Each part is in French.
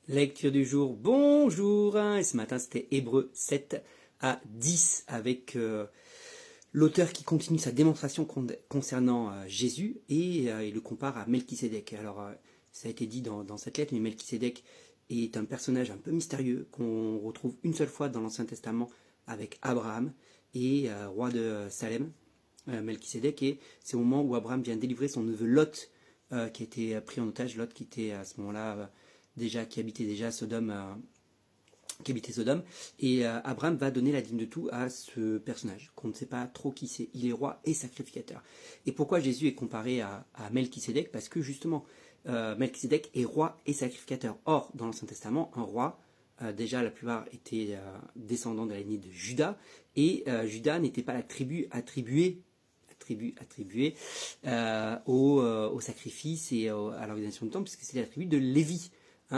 Lecture du jour, bonjour, et ce matin c'était Hébreux 7 à 10 avec l'auteur qui continue sa démonstration concernant Jésus et il le compare à Melchisédek. Alors ça a été dit dans cette lettre, mais Melchisédek est un personnage un peu mystérieux qu'on retrouve une seule fois dans l'Ancien Testament avec Abraham et roi de Salem, Melchisédek, et c'est au moment où Abraham vient délivrer son neveu Lot qui a été pris en otage, Lot qui était à ce moment-là qui habitait déjà Sodome, et Abraham va donner la dîme de tout à ce personnage qu'on ne sait pas trop qui c'est. Il est roi et sacrificateur. Et pourquoi Jésus est comparé à Melchisédek? Parce que justement Melchisédek est roi et sacrificateur. Or dans l'Ancien Testament, un roi, déjà la plupart étaient descendants de la lignée de Juda, et Juda n'était pas la tribu attribuée au sacrifice et à l'organisation du temple, puisque c'était la tribu de Lévi.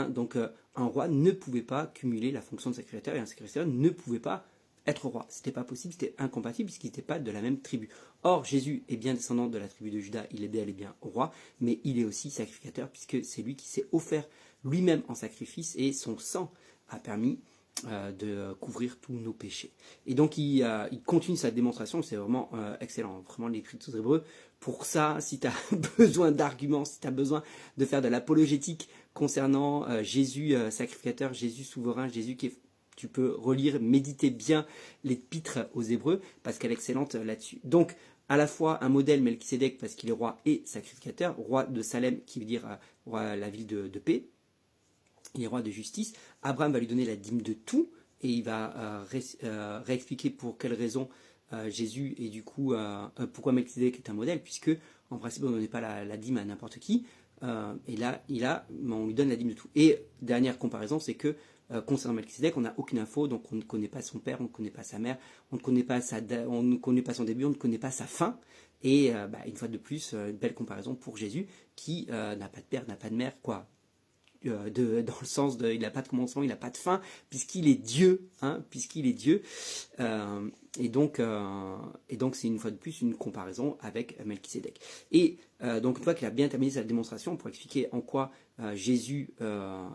Donc un roi ne pouvait pas cumuler la fonction de sacrificateur et un sacrificateur ne pouvait pas être roi. C'était pas possible, c'était incompatible puisqu'ils n'étaient pas de la même tribu. Or Jésus est bien descendant de la tribu de Juda, il est bel et bien roi, mais il est aussi sacrificateur puisque c'est lui qui s'est offert lui-même en sacrifice et son sang a permis de couvrir tous nos péchés. Et donc il continue sa démonstration, c'est vraiment excellent, vraiment l'Écriture hébreu. Pour ça, si tu as besoin d'arguments, si tu as besoin de faire de l'apologétique concernant Jésus sacrificateur, Jésus souverain, Jésus qui est, tu peux relire, méditer bien l'épître aux Hébreux parce qu'elle est excellente là-dessus. Donc à la fois un modèle Melchisédek parce qu'il est roi et sacrificateur, roi de Salem qui veut dire roi la ville de paix, il est roi de justice. Abraham va lui donner la dîme de tout et il va réexpliquer pour quelles raisons Jésus et du coup pourquoi Melchisédek est un modèle, puisque en principe on ne donnait pas la dîme à n'importe qui, et là on lui donne la dîme de tout. Et dernière comparaison, c'est que concernant Melchisédek, on n'a aucune info, donc on ne connaît pas son père, on ne connaît pas sa mère, on ne connaît pas son début, on ne connaît pas sa fin. Et une fois de plus, une belle comparaison pour Jésus qui n'a pas de père, n'a pas de mère, quoi. Dans le sens de, il n'a pas de commencement, il n'a pas de fin, puisqu'il est Dieu, et donc c'est une fois de plus une comparaison avec Melchisédek. Et donc une fois qu'il a bien terminé sa démonstration, pour expliquer en quoi Jésus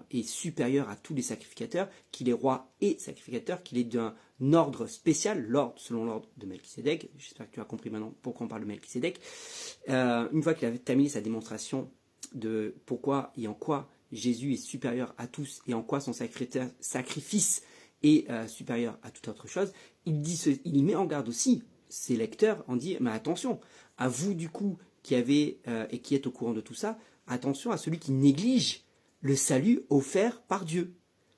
est supérieur à tous les sacrificateurs, qu'il est roi et sacrificateur, qu'il est d'un ordre spécial, selon l'ordre de Melchisédek. J'espère que tu as compris maintenant pourquoi on parle de Melchisédek. Une fois qu'il a terminé sa démonstration de pourquoi et en quoi Jésus est supérieur à tous et en quoi son sacrifice est supérieur à toute autre chose, il met en garde aussi ses lecteurs en dit, mais attention, à vous du coup qui avez et qui êtes au courant de tout ça, attention à celui qui néglige le salut offert par Dieu.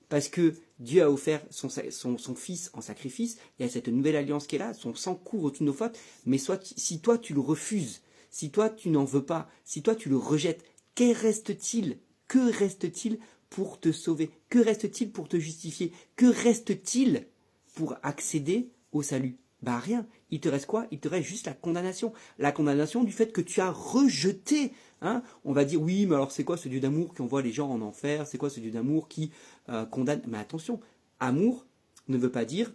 Parce que Dieu a offert son Fils en sacrifice, il y a cette nouvelle alliance qui est là, son sang couvre toutes nos fautes, mais si toi tu le refuses, si toi tu n'en veux pas, si toi tu le rejettes, que reste-t-il pour te sauver? Que reste-t-il pour te justifier? Que reste-t-il pour accéder au salut? Rien. Il te reste quoi? Il te reste juste la condamnation. La condamnation du fait que tu as rejeté. On va dire, oui, mais alors c'est quoi ce Dieu d'amour qui envoie les gens en enfer? C'est quoi ce Dieu d'amour qui condamne? Mais attention, amour ne veut pas dire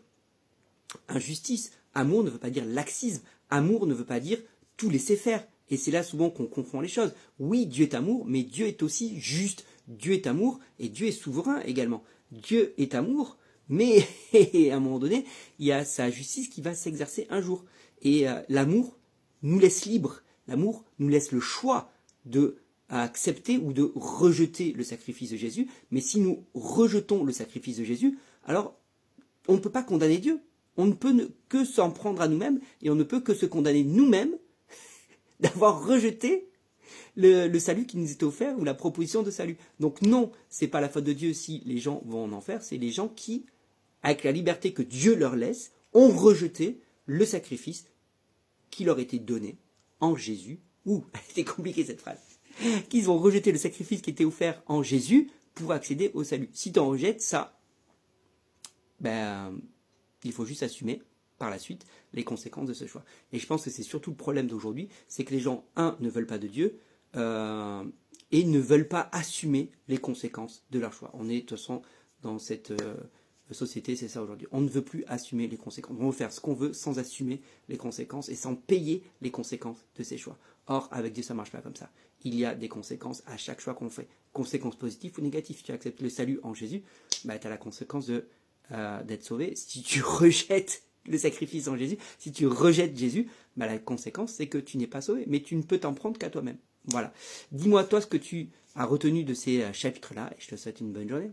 injustice. Amour ne veut pas dire laxisme. Amour ne veut pas dire tout laisser faire. Et c'est là souvent qu'on confond les choses. Oui, Dieu est amour, mais Dieu est aussi juste. Dieu est amour et Dieu est souverain également. Dieu est amour, mais à un moment donné, il y a sa justice qui va s'exercer un jour. Et l'amour nous laisse libres. L'amour nous laisse le choix de accepter ou de rejeter le sacrifice de Jésus. Mais si nous rejetons le sacrifice de Jésus, alors on ne peut pas condamner Dieu. On ne peut que s'en prendre à nous-mêmes et on ne peut que se condamner nous-mêmes d'avoir rejeté le salut qui nous était offert ou la proposition de salut. Donc non, c'est pas la faute de Dieu si les gens vont en enfer, c'est les gens qui, avec la liberté que Dieu leur laisse, ont rejeté le sacrifice qui leur était donné en Jésus. C'est compliqué cette phrase. Qu'ils ont rejeté le sacrifice qui était offert en Jésus pour accéder au salut. Si tu en rejettes ça, il faut juste assumer par la suite les conséquences de ce choix. Et je pense que c'est surtout le problème d'aujourd'hui, c'est que les gens, ne veulent pas de Dieu, et ne veulent pas assumer les conséquences de leur choix. On est de toute façon dans cette société, c'est ça aujourd'hui. On ne veut plus assumer les conséquences. On veut faire ce qu'on veut sans assumer les conséquences et sans payer les conséquences de ses choix. Or, avec Dieu, ça ne marche pas comme ça. Il y a des conséquences à chaque choix qu'on fait. Conséquences positives ou négatives. Si tu acceptes le salut en Jésus, tu as la conséquence d'être sauvé. Si tu rejettes le sacrifice en Jésus, si tu rejettes Jésus, la conséquence, c'est que tu n'es pas sauvé. Mais tu ne peux t'en prendre qu'à toi-même. Voilà. Dis-moi, toi, ce que tu as retenu de ces chapitres-là, et je te souhaite une bonne journée.